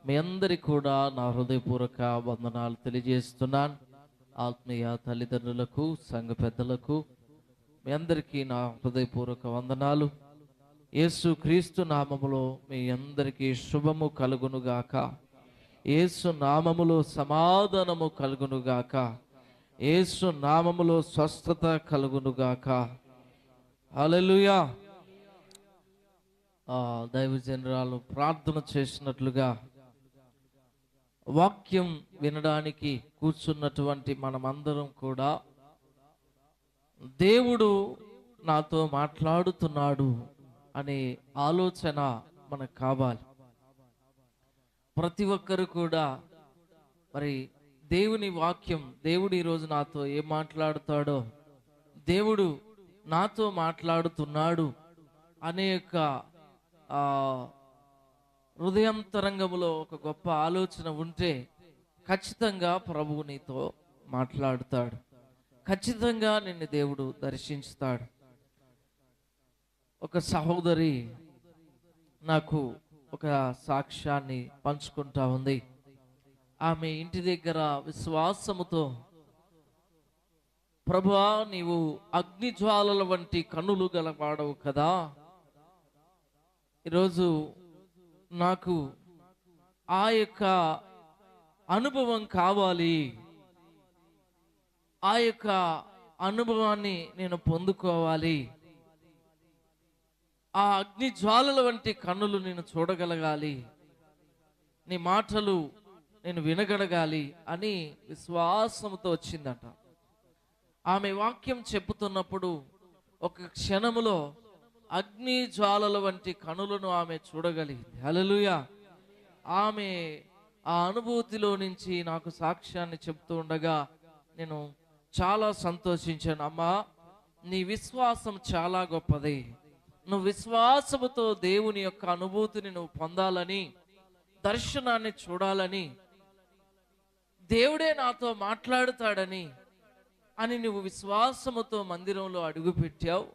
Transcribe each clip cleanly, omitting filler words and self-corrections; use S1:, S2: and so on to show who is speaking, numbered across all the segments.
S1: మీ అందరికీ కూడా నా హృదయపూర్వక వందనాలు తెలియజేస్తున్నాను. ఆత్మీయ తల్లిదండ్రులకు, సంఘ పెద్దలకు మీ అందరికీ నా హృదయపూర్వక వందనాలు. యేసు క్రీస్తు నామములో మీ అందరికీ శుభము కలుగునుగాక. యేసు నామములో సమాధానము కలుగునుగాక. యేసు నామములో స్వస్థత కలుగునుగాక. హల్లెలూయా. దైవజనురాలు ప్రార్థన చేసినట్లుగా వాక్యం వినడానికి కూర్చున్నటువంటి మనమందరం కూడా దేవుడు నాతో మాట్లాడుతున్నాడు అనే ఆలోచన మనకు కావాలి. ప్రతి ఒక్కరు కూడా మరి దేవుని వాక్యం, దేవుడు ఈరోజు నాతో ఏం మాట్లాడుతాడో, దేవుడు నాతో మాట్లాడుతున్నాడు అనే యొక్క హృదయాంతరంగంలో ఒక గొప్ప ఆలోచన ఉంటే ఖచ్చితంగా ప్రభువు నీతో మాట్లాడుతాడు. ఖచ్చితంగా నిన్ను దేవుడు దర్శించుతాడు. ఒక సహోదరి నాకు ఒక సాక్ష్యాన్ని పంచుకుంటా ఉంది. ఆమె ఇంటి దగ్గర విశ్వాసముతో, ప్రభువా నీవు అగ్నిజ్వాలల వంటి కన్నులు గలవాడవు కదా, ఈరోజు నాకు ఆ యొక్క అనుభవం కావాలి, ఆ యొక్క అనుభవాన్ని నేను పొందుకోవాలి, ఆ అగ్ని జ్వాలల వంటి కన్నులు నేను చూడగలగాలి, నీ మాటలు నేను వినగలగాలి అని విశ్వాసంతో వచ్చిందట. ఆమె వాక్యం చెప్పుతున్నప్పుడు ఒక క్షణములో అగ్ని జ్వాలల వంటి కనులను ఆమె చూడగలిగింది. హల్లెలూయా. ఆమె ఆ అనుభూతిలో నుంచి నాకు సాక్ష్యాన్ని చెప్తూ ఉండగా నేను చాలా సంతోషించాను. అమ్మా, నీ విశ్వాసం చాలా గొప్పది. నువ్వు విశ్వాసముతో దేవుని యొక్క అనుభూతిని నువ్వు పొందాలని, దర్శనాన్ని చూడాలని, దేవుడే నాతో మాట్లాడుతాడని అని నువ్వు విశ్వాసముతో మందిరంలో అడుగుపెట్టావు.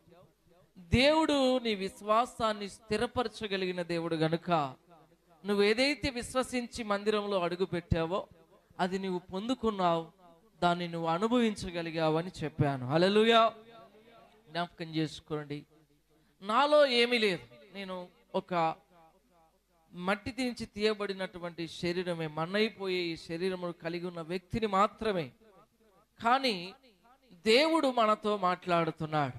S1: దేవుడు నీ విశ్వాసాన్ని స్థిరపరచగలిగిన దేవుడు గనుక నువ్వు ఏదైతే విశ్వసించి మందిరంలో అడుగు పెట్టావో అది నువ్వు పొందుకున్నావు, దాన్ని నువ్వు అనుభవించగలిగావు అని చెప్పాను. హల్లెలూయా. జ్ఞాపకం చేసుకోండి, నాలో ఏమీ లేదు. నేను ఒక మట్టి నుంచి తీయబడినటువంటి శరీరమే, మన్నైపోయే ఈ శరీరము కలిగి ఉన్న వ్యక్తిని మాత్రమే. కానీ దేవుడు మనతో మాట్లాడుతున్నాడు.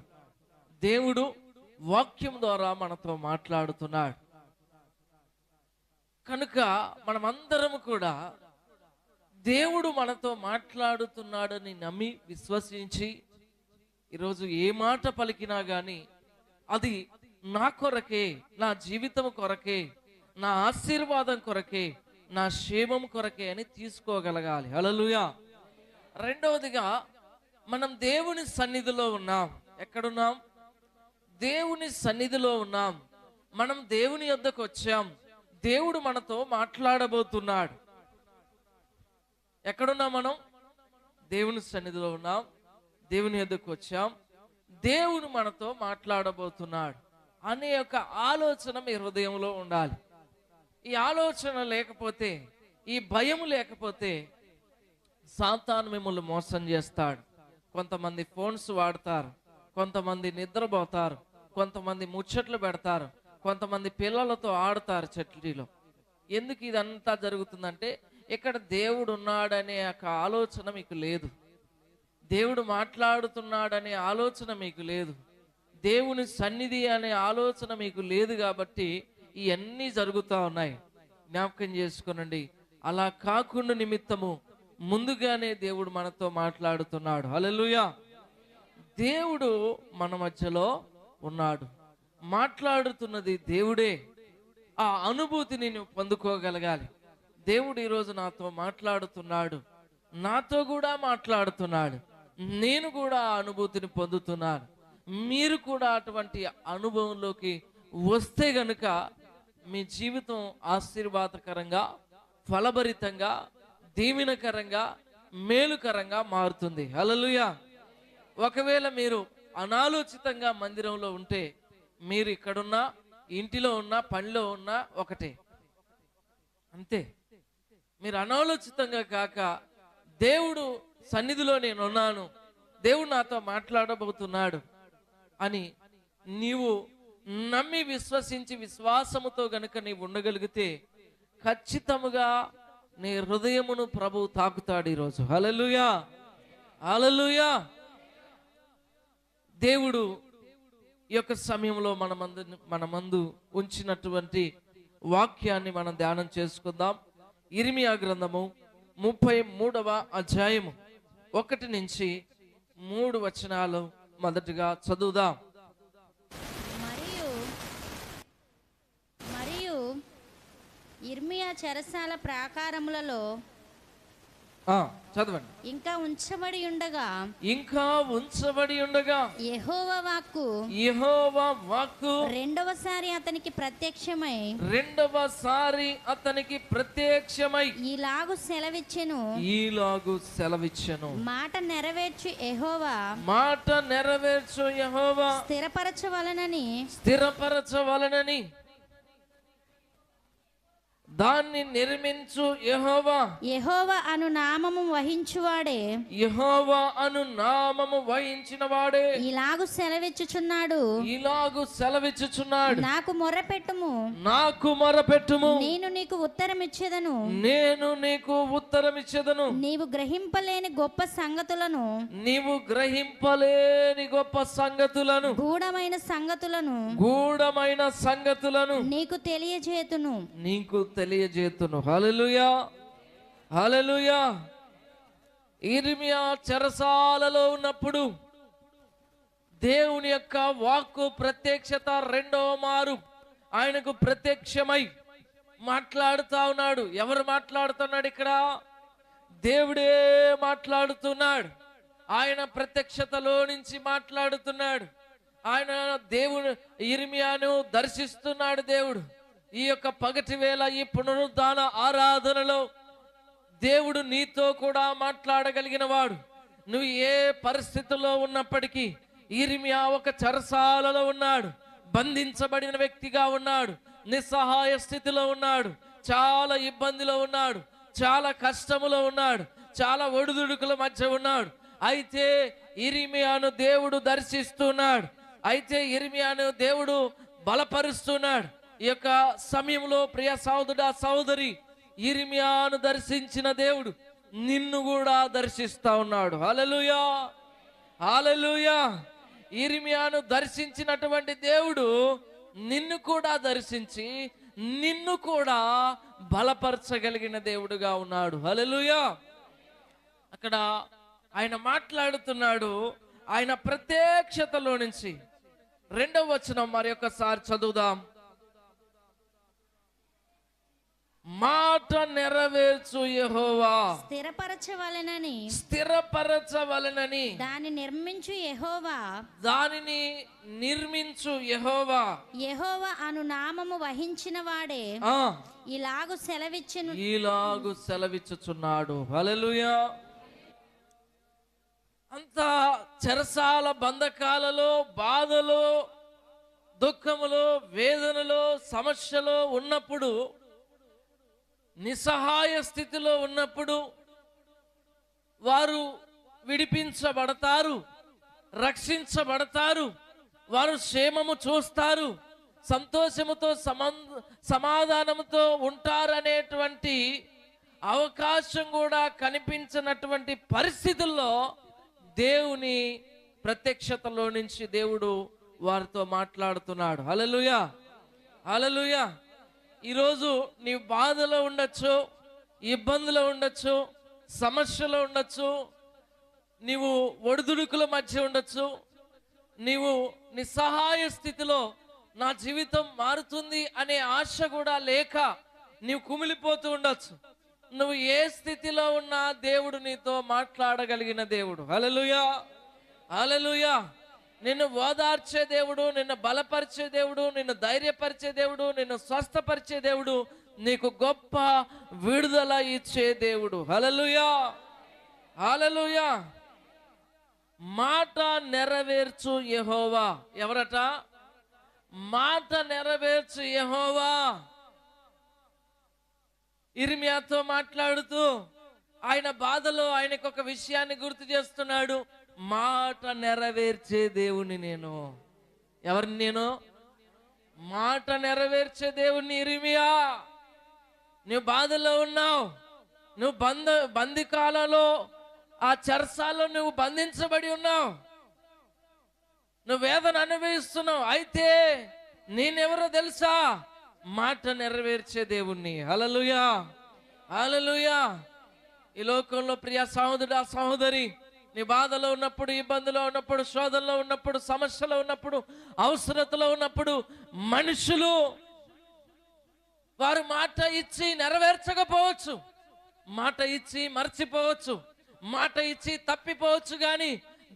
S1: దేవుడు వాక్యం ద్వారా మనతో మాట్లాడుతున్నాడు. కనుక మనమందరము కూడా దేవుడు మనతో మాట్లాడుతున్నాడని నమ్మి విశ్వసించి ఈరోజు ఏ మాట పలికినా గాని అది నా కొరకే, నా జీవితం కొరకే, నా ఆశీర్వాదం కొరకే, నా క్షేమం కొరకే అని తీసుకోగలగాలి. హల్లెలూయా. రెండవదిగా, మనం దేవుని సన్నిధిలో ఉన్నాం. ఎక్కడున్నాం? దేవుని సన్నిధిలో ఉన్నాం. మనం దేవుని యొద్దకు వచ్చాం. దేవుడు మనతో మాట్లాడబోతున్నాడు. ఎక్కడున్నాం మనం? దేవుని సన్నిధిలో ఉన్నాం, దేవుని యొద్దకు వచ్చాం, దేవుడు మనతో మాట్లాడబోతున్నాడు అనే ఒక ఆలోచన మీ హృదయంలో ఉండాలి. ఈ ఆలోచన లేకపోతే, ఈ భయం లేకపోతే సాతాను మిమ్మల్ని మోసం చేస్తాడు. కొంతమంది ఫోన్స్ వాడతారు, కొంతమంది నిద్రపోతారు, కొంతమంది ముచ్చట్లు పెడతారు, కొంతమంది పిల్లలతో ఆడతారు చెట్లలో. ఎందుకు ఇదంతా జరుగుతుందంటే ఇక్కడ దేవుడు ఉన్నాడనే ఒక ఆలోచన మీకు లేదు, దేవుడు మాట్లాడుతున్నాడనే ఆలోచన మీకు లేదు, దేవుని సన్నిధి అనే ఆలోచన మీకు లేదు. కాబట్టి ఇవన్నీ జరుగుతూ ఉన్నాయి. జ్ఞాపకం చేసుకోనండి. అలా కాకుండా నిమిత్తము ముందుగానే దేవుడు మనతో మాట్లాడుతున్నాడు. హల్లెలూయా. దేవుడు మన మధ్యలో ఉన్నాడు, మాట్లాడుతున్నది దేవుడే. ఆ అనుభూతిని నువ్వు పొందుకోగలగాలి. దేవుడు ఈరోజు నాతో మాట్లాడుతున్నాడు, నాతో కూడా మాట్లాడుతున్నాడు, నేను కూడా ఆ అనుభూతిని పొందుతున్నాను. మీరు కూడా అటువంటి అనుభవంలోకి వస్తే గనుక మీ జీవితం ఆశీర్వాదకరంగా, ఫలభరితంగా, దీవెనకరంగా, మేలుకరంగా మారుతుంది. హల్లెలూయా. ఒకవేళ మీరు అనాలోచితంగా మందిరంలో ఉంటే, మీరు ఇక్కడున్నా, ఇంటిలో ఉన్నా, పనిలో ఉన్నా ఒకటే. అంతే. మీరు అనాలోచితంగా కాక, దేవుడు సన్నిధిలో నేను ఉన్నాను, దేవుడు నాతో మాట్లాడబోతున్నాడు అని నీవు నమ్మి విశ్వసించి విశ్వాసముతో గనుక నీవు ఉండగలిగితే ఖచ్చితముగా నీ హృదయమును ప్రభువు తాకుతాడు ఈరోజు. హల్లెలూయా, హల్లెలూయా. దేవుడు ఈ యొక్క సమయంలో మన ముందు ఉంచినటువంటి వాక్యాన్ని మనం ధ్యానం చేసుకుందాం. ఇర్మియా గ్రంథము 33వ అధ్యాయము 1 నుంచి 3 వచనాలు మొదటిగా చదువుదాం.
S2: మరియు ఇర్మియా చెరసాల ప్రాకారములలో
S1: చదవండి.
S2: ఇంకా ఉంచబడి ఉండగా యెహోవా వాక్కు రెండవసారి అతనికి ప్రత్యక్షమై ఈలాగు సెలవిచ్చెను, మాట నెరవేర్చు యెహోవా స్థిరపరచవలనని దాన్ని నిర్మించు యెహోవా అను నామము వహించిన వాడే ఇలాగు సెలవిచ్చుచున్నాడు, నాకు మొర్రపెట్టుము, నేను నీకు ఉత్తరమిచ్చేదను, నీవు గ్రహింపలేని గొప్ప సంగతులను గూఢమైన సంగతులను నీకు తెలియజేతును.
S1: హల్లెలూయా, హల్లెలూయా. ఇర్మియా చెరసాలలో ఉన్నప్పుడు దేవుని యొక్క వాక్కు ప్రత్యక్షత రెండవ మారు ఆయనకు ప్రత్యక్షమై మాట్లాడుతా ఉన్నాడు. ఎవరు మాట్లాడుతున్నాడు ఇక్కడ? దేవుడే మాట్లాడుతున్నాడు. ఆయన ప్రత్యక్షతలో నుంచి మాట్లాడుతున్నాడు. ఆయన దేవుడు ఇర్మియాను దర్శిస్తున్నాడు. దేవుడు ఈ యొక్క పగటి వేళ, ఈ పునరుద్ధాన ఆరాధనలో దేవుడు నీతో కూడా మాట్లాడగలిగిన వాడు. నువ్వు ఏ పరిస్థితుల్లో ఉన్నప్పటికీ, ఇర్మియా ఒక చెరసాలలో ఉన్నాడు, బంధించబడిన వ్యక్తిగా ఉన్నాడు, నిస్సహాయ స్థితిలో ఉన్నాడు, చాలా ఇబ్బందిలో ఉన్నాడు, చాలా కష్టములో ఉన్నాడు, చాలా ఒడిదుడుకుల మధ్య ఉన్నాడు. అయితే ఇర్మియాను దేవుడు దర్శిస్తున్నాడు. అయితే ఇర్మియాను దేవుడు బలపరుస్తున్నాడు. ఈ యొక్క సమయంలో ప్రియ సహోదరుడా, సహోదరి, ఇర్మియాను దర్శించిన దేవుడు నిన్ను కూడా దర్శిస్తా ఉన్నాడు. హల్లెలూయా, హల్లెలూయా. ఇర్మియాను దర్శించినటువంటి దేవుడు నిన్ను కూడా దర్శించి నిన్ను కూడా బలపరచగలిగిన దేవుడుగా ఉన్నాడు. హల్లెలూయా. అక్కడ ఆయన మాట్లాడుతున్నాడు. ఆయన ప్రత్యక్షతలో నుంచి 2వ వచనం మరి ఒకసారి చదువుదాం. మాట నెరవేర్చు యెహోవా స్థిరపరచవలెనని
S2: దానిని
S1: నిర్మించు యెహోవా
S2: అను నామము వహించిన వాడే ఇలాగు
S1: సెలవిచ్చుచున్నాడు. హల్లెలూయా. అంత చెరసాల బంధకాలలో, బాధలో, దుఃఖములో, వేదనలో, సమస్యలో ఉన్నప్పుడు, నిస్సహాయ స్థితిలో ఉన్నప్పుడు వారు విడిపించబడతారు, రక్షించబడతారు, వారు క్షేమము చూస్తారు, సంతోషముతో సమాధానముతో ఉంటారనేటువంటి అవకాశం కూడా కనిపించినటువంటి పరిస్థితుల్లో దేవుని ప్రత్యక్షతలో నుంచి దేవుడు వారితో మాట్లాడుతున్నాడు. హల్లెలూయా, హల్లెలూయా. ఈరోజు నీ బాధలో ఉండొచ్చు, ఇబ్బందులో ఉండొచ్చు, సమస్యలో ఉండొచ్చు, నీవు ఒడిదుడుకుల మధ్య ఉండొచ్చు, నీవు నిస్సహాయ స్థితిలో నా జీవితం మారుతుంది అనే ఆశ కూడా లేక నీవు కుమిలిపోతూ ఉండొచ్చు. నువ్వు ఏ స్థితిలో ఉన్నా దేవుడు నీతో మాట్లాడగలిగిన దేవుడు. హల్లెలూయా, హల్లెలూయా. నిన్ను ఓదార్చే దేవుడు, నిన్ను బలపరిచే దేవుడు, నిన్ను ధైర్యపరిచే దేవుడు, నిన్ను స్వస్థపరిచే దేవుడు, నీకు గొప్ప విడుదల ఇచ్చే దేవుడు. హల్లెలూయా, హల్లెలూయా. మాట నెరవేర్చు యెహోవా. ఎవరట? మాట నెరవేర్చు యెహోవా. ఇర్మియాతో మాట్లాడుతూ ఆయన బాధలో ఆయనకు ఒక విషయాన్ని గుర్తు చేస్తున్నాడు. మాట నెరవేర్చే దేవుణ్ణి నేను. ఎవరిని నేను? మాట నెరవేర్చే దేవుణ్ణి. ఇర్మియా, నువ్వు బాధలో ఉన్నావు, నువ్వు బందికాలలో ఆ చెరసాల్లో నువ్వు బంధించబడి ఉన్నావు, నువ్వు వేదన అనుభవిస్తున్నావు. అయితే నేనెవరో తెలుసా? మాట నెరవేర్చే దేవుణ్ణి. హల్లెలూయా, హల్లెలూయా. ఈ లోకంలో ప్రియ సహోదరుడా, సహోదరి, నీ బాధలో ఉన్నప్పుడు, ఇబ్బందులో ఉన్నప్పుడు, శోధనలో ఉన్నప్పుడు, సమస్యలో ఉన్నప్పుడు, అవసరతలో ఉన్నప్పుడు మనుషులు వారు మాట ఇచ్చి నెరవేర్చకపోవచ్చు, మాట ఇచ్చి మర్చిపోవచ్చు, మాట ఇచ్చి తప్పిపోవచ్చు. కానీ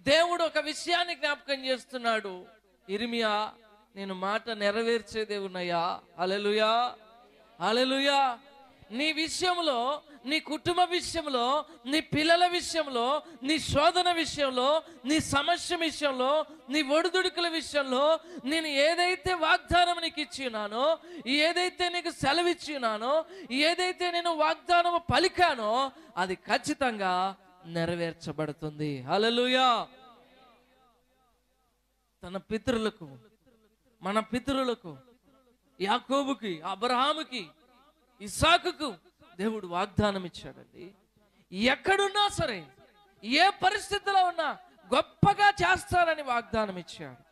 S1: దేవుడు ఒక విషయాన్ని జ్ఞాపకం చేస్తున్నాడు. ఇర్మియా, నేను మాట నెరవేర్చే దేవునయ్యా. హల్లెలూయా, హల్లెలూయా. నీ విషయంలో, నీ కుటుంబ విషయంలో, నీ పిల్లల విషయంలో, నీ శోధన విషయంలో, నీ సమస్య విషయంలో, నీ ఒడిదుడుకుల విషయంలో నేను ఏదైతే వాగ్దానం నీకు ఇచ్చినానో, ఏదైతే నీకు సెలవిచ్చినానో, ఏదైతే నేను వాగ్దానం పలికానో అది ఖచ్చితంగా నెరవేర్చబడుతుంది. హల్లెలూయా. తన పితరులకు, మన పితరులకు, యాకోబుకి, అబ్రహాముకి, ఇస్సాకుకు దేవుడు వాగ్దానం ఇచ్చాడండి. ఎక్కడున్నా సరే, ఏ పరిస్థితిలో ఉన్నా గొప్పగా చేస్తారని వాగ్దానం ఇచ్చాడు.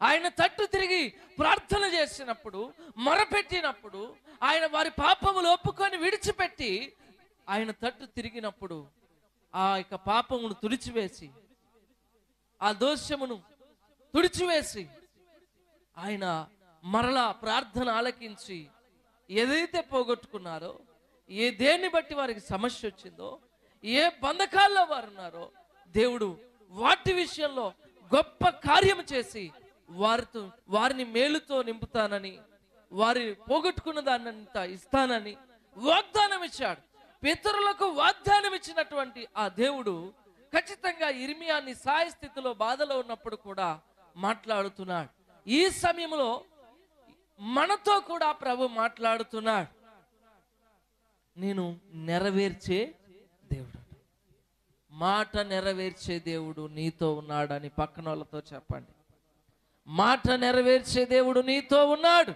S1: ఆయన తట్టు తిరిగి ప్రార్థన చేసినప్పుడు, మొరపెట్టినప్పుడు, ఆయన వారి పాపములు ఒప్పుకొని విడిచిపెట్టి ఆయన తట్టు తిరిగినప్పుడు ఆ యొక్క పాపమును తుడిచివేసి, ఆ దోషమును తుడిచివేసి ఆయన మరలా ప్రార్థన ఆలకించి ఏదైతే పోగొట్టుకున్నారో, దేన్ని బట్టి వారికి సమస్య వచ్చిందో, ఏ బంధకాల్లో వారు ఉన్నారో దేవుడు వాటి విషయంలో గొప్ప కార్యము చేసి వారిని మేలుతో నింపుతానని, వారి పోగొట్టుకున్న దాన్నంతా ఇస్తానని వాగ్దానం ఇచ్చాడు. పితరులకు వాగ్దానం ఇచ్చినటువంటి ఆ దేవుడు ఖచ్చితంగా ఇర్మియాని సాయ స్థితిలో బాధలో ఉన్నప్పుడు కూడా మాట్లాడుతున్నాడు. ఈ సమయంలో మనతో కూడా ప్రభు మాట్లాడుతున్నాడు. నేను నెరవేర్చే దేవుడు, మాట నెరవేర్చే దేవుడు నీతో ఉన్నాడని పక్కన వాళ్ళతో చెప్పండి. మాట నెరవేర్చే దేవుడు నీతో ఉన్నాడు.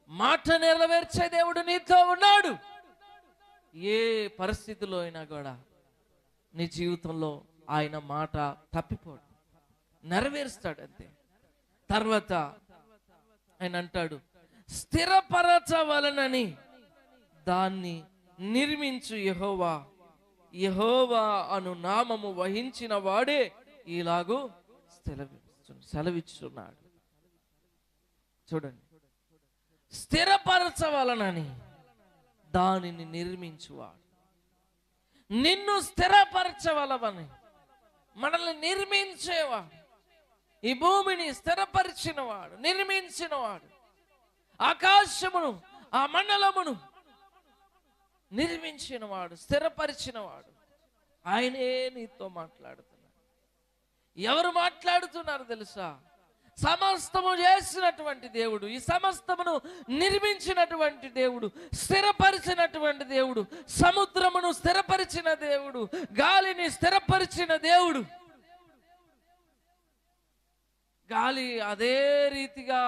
S1: మాట నెరవేర్చే దేవుడు నీతో ఉన్నాడు. ఏ పరిస్థితిలో అయినా కూడా నీ జీవితంలో ఆయన మాట తప్పిపోడు, నెరవేరుస్తాడు అంతే. తర్వాత ఆయన అంటాడు, స్థిరపరచవలనని దాన్ని నిర్మించు యెహోవా. యెహోవా అను నామము వహించిన వాడే ఇలాగూ సెలవిస్తున్నాడు. చూడండి, స్థిరపరచవలనని దానిని నిర్మించువాడు. నిన్ను స్థిరపరచవలవని, మనల్ని నిర్మించేవాడు, ఈ భూమిని స్థిరపరిచినవాడు, నిర్మించినవాడు, ఆకాశమును, ఆ మండలమును నిర్మించినవాడు, స్థిరపరిచినవాడు ఆయనే నీతో మాట్లాడుతున్నాడు. ఎవరు మాట్లాడుతున్నారు తెలుసా? సమస్తము చేసినటువంటి దేవుడు, ఈ సమస్తమును నిర్మించినటువంటి దేవుడు, స్థిరపరిచినటువంటి దేవుడు, సముద్రమును స్థిరపరిచిన దేవుడు, గాలిని స్థిరపరిచిన దేవుడు. గాలి అదే రీతిగా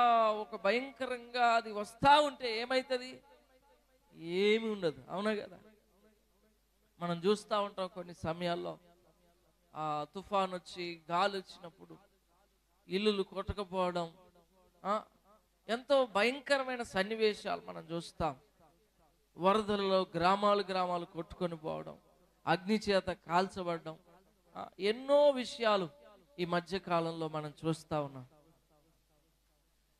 S1: ఒక భయంకరంగా అది వస్తా ఉంటే ఏమైతుంది? ఏమి ఉండదు, అవునా కదా? మనం చూస్తూ ఉంటాం కొన్ని సమయాల్లో ఆ తుఫాన్ వచ్చి గాలి వచ్చినప్పుడు ఇల్లులు కొట్టకపోవడం, ఎంతో భయంకరమైన సన్నివేశాలు మనం చూస్తాం. వరదలలో గ్రామాలు కొట్టుకొని పోవడం, అగ్ని చేత కాల్చబడడం, ఎన్నో విషయాలు ఈ మధ్య కాలంలో మనం చూస్తా ఉన్నాం.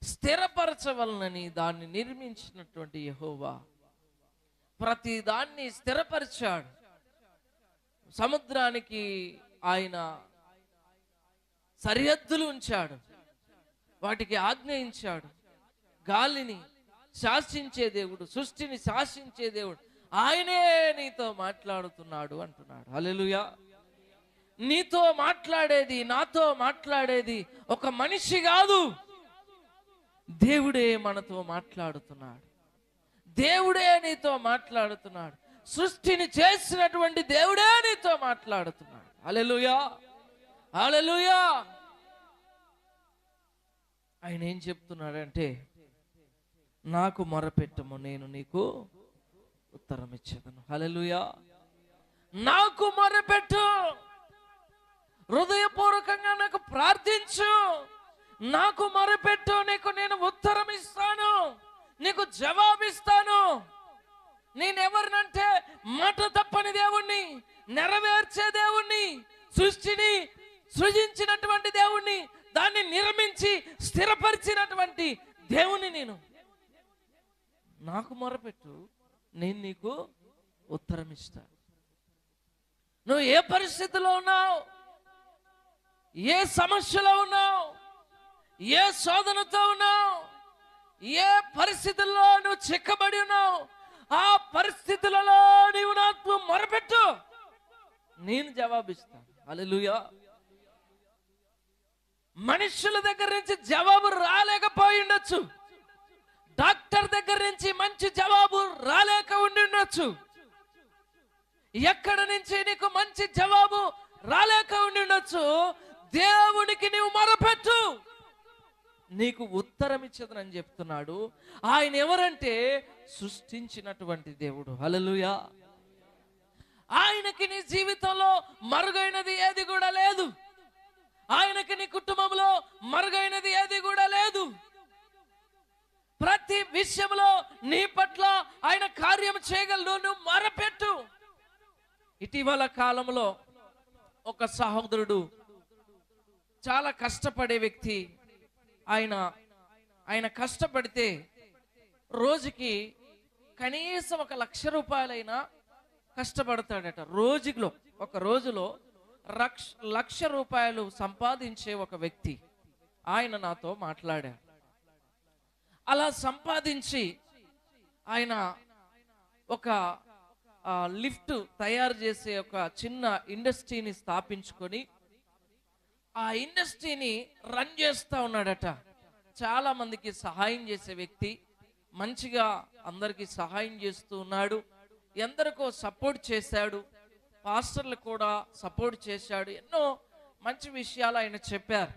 S1: స్థిరపరచవలనని దాన్ని నిర్మించినటువంటి యెహోవా ప్రతి దాన్ని స్థిరపరిచాడు. సముద్రానికి ఆయన సరిహద్దులు ఉంచాడు, వాటికి ఆజ్ఞయించాడు. గాలిని శాసించే దేవుడు, సృష్టిని శాసించే దేవుడు ఆయనే నీతో మాట్లాడుతున్నాడు అంటున్నాడు. హల్లెలూయా. నీతో మాట్లాడేది, నాతో మాట్లాడేది ఒక మనిషి కాదు, దేవుడే మనతో మాట్లాడుతున్నాడు. దేవుడే నీతో మాట్లాడుతున్నాడు. సృష్టిని చేసినటువంటి దేవుడే నీతో మాట్లాడుతున్నాడు. హల్లెలూయా, హల్లెలూయా. ఆయన ఏం చెప్తున్నాడంటే, నాకు మొరపెట్టము, నేను నీకు ఉత్తరం ఇచ్చేదను. హల్లెలూయా. నాకు మొరపెట్టు, హృదయపూర్వకంగా నాకు ప్రార్థించు, నాకు మొరపెట్టు, నీకు నేను ఉత్తరం ఇస్తాను, నీకు జవాబిస్తాను. నేనెవరినంటే మాట తప్పని దేవుణ్ణి, నెరవేర్చే దేవుణ్ణి, సృష్టిని సృజించినటువంటి దేవుణ్ణి, దాన్ని నిర్మించి స్థిరపరిచినటువంటి దేవుని నేను. నాకు మొరపెట్టు, నేను నీకు ఉత్తరం ఇస్తాను. నువ్వు ఏ పరిస్థితిలో ఉన్నావు, ఏ సమస్యలో ఉన్నావు, ఏ శోధనతో ఉన్నావు, ఏ పరిస్థితుల్లో నువ్వు చిక్కబడి ఉన్నావు, ఆ పరిస్థితులలో నీవు నాకు మొరపెట్టు, నేను జవాబిస్తాను. హల్లెలూయా. మనుషుల దగ్గర నుంచి జవాబు రాలేకపోయి ఉండొచ్చు, డాక్టర్ దగ్గర నుంచి మంచి జవాబు రాలేక ఉండి ఉండొచ్చు, ఎక్కడ నుంచి నీకు మంచి జవాబు రాలేక ఉండి ఉండొచ్చు. దేవునికి నీవు మొరపెట్టు, నీకు ఉత్తరం ఇచ్చేదని చెప్తున్నాడు. ఆయన ఎవరంటే సృష్టించినటువంటి దేవుడు. హల్లెలూయా. ఆయనకి నీ జీవితంలో మరుగైనది ఏది కూడా లేదు. ఆయనకి నీ కుటుంబంలో మరుగైనది ఏది కూడా లేదు. ప్రతి విషయంలో నీ పట్ల ఆయన కార్యం చేయగలడు. నువ్వు మొరపెట్టు. ఇటీవల కాలంలో ఒక సహోదరుడు, చాలా కష్టపడే వ్యక్తి, ఆయన కష్టపడితే రోజుకి కనీసం 1,00,000 రూపాయలైనా కష్టపడతాడట. ఒక రోజులో 1,00,000 రూపాయలు సంపాదించే ఒక వ్యక్తి ఆయన నాతో మాట్లాడారు. అలా సంపాదించి ఆయన ఒక లిఫ్ట్ తయారు చేసే ఒక చిన్న ఇండస్ట్రీని స్థాపించుకొని ఆ ఇండస్ట్రీని రన్ చేస్తూ ఉన్నాడట. చాలా మందికి సహాయం చేసే వ్యక్తి, మంచిగా అందరికీ సహాయం చేస్తూ ఉన్నాడు. ఎందరికో సపోర్ట్ చేశాడు, పాస్టర్లు కూడా సపోర్ట్ చేశాడు. ఎన్నో మంచి విషయాలు ఆయన చెప్పారు.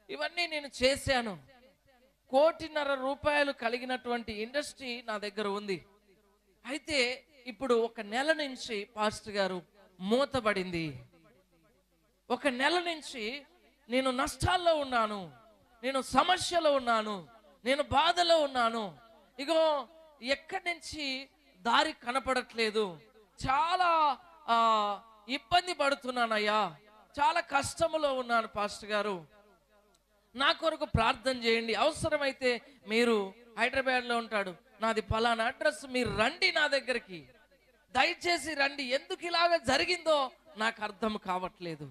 S1: ఇవన్నీ నేను చేశాను. 1,50,00,000 రూపాయలు కలిగినటువంటి ఇండస్ట్రీ నా దగ్గర ఉంది. అయితే ఇప్పుడు 1 నెల నుంచి పాస్టర్ గారు మూతబడింది. 1 నెల నుంచి నేను నష్టాల్లో ఉన్నాను, నేను సమస్యలో ఉన్నాను, నేను బాధలో ఉన్నాను. ఇగో ఎక్కడి నుంచి దారి కనపడట్లేదు, చాలా ఇబ్బంది పడుతున్నానయ్యా, చాలా కష్టములో ఉన్నాను పాస్టర్ గారు, నా కొరకు ప్రార్థన చేయండి. అవసరమైతే మీరు హైదరాబాద్లో ఉంటాడు, నాది పలానా అడ్రస్, మీరు రండి నా దగ్గరికి, దయచేసి రండి. ఎందుకు ఇలాగ జరిగిందో నాకు అర్థం కావట్లేదు,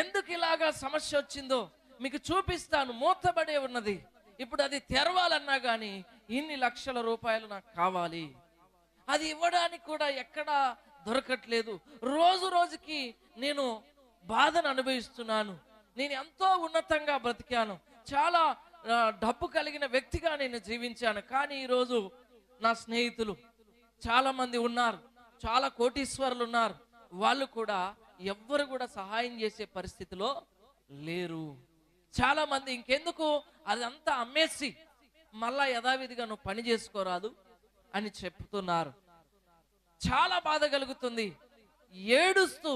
S1: ఎందుకు ఇలాగా సమస్య వచ్చిందో మీకు చూపిస్తాను. మూతబడే ఉన్నది, ఇప్పుడు అది తెరవాలన్నా కానీ ఇన్ని లక్షల రూపాయలు నాకు కావాలి, అది ఇవ్వడానికి కూడా ఎక్కడా దొరకట్లేదు. రోజు రోజుకి నేను బాధను అనుభవిస్తున్నాను. నేను ఎంతో ఉన్నతంగా బ్రతికాను, చాలా డబ్బు కలిగిన వ్యక్తిగా నేను జీవించాను. కానీ ఈరోజు నా స్నేహితులు చాలా మంది ఉన్నారు, చాలా కోటీశ్వరులు ఉన్నారు, వాళ్ళు కూడా ఎవ్వరు కూడా సహాయం చేసే పరిస్థితిలో లేరు. చాలా మంది ఇంకెందుకు అదంతా అమ్మేసి మళ్ళా యథావిధిగా నువ్వు పని చేసుకోరాదు అని చెప్తున్నారు. చాలా బాధ కలుగుతుంది. ఏడుస్తూ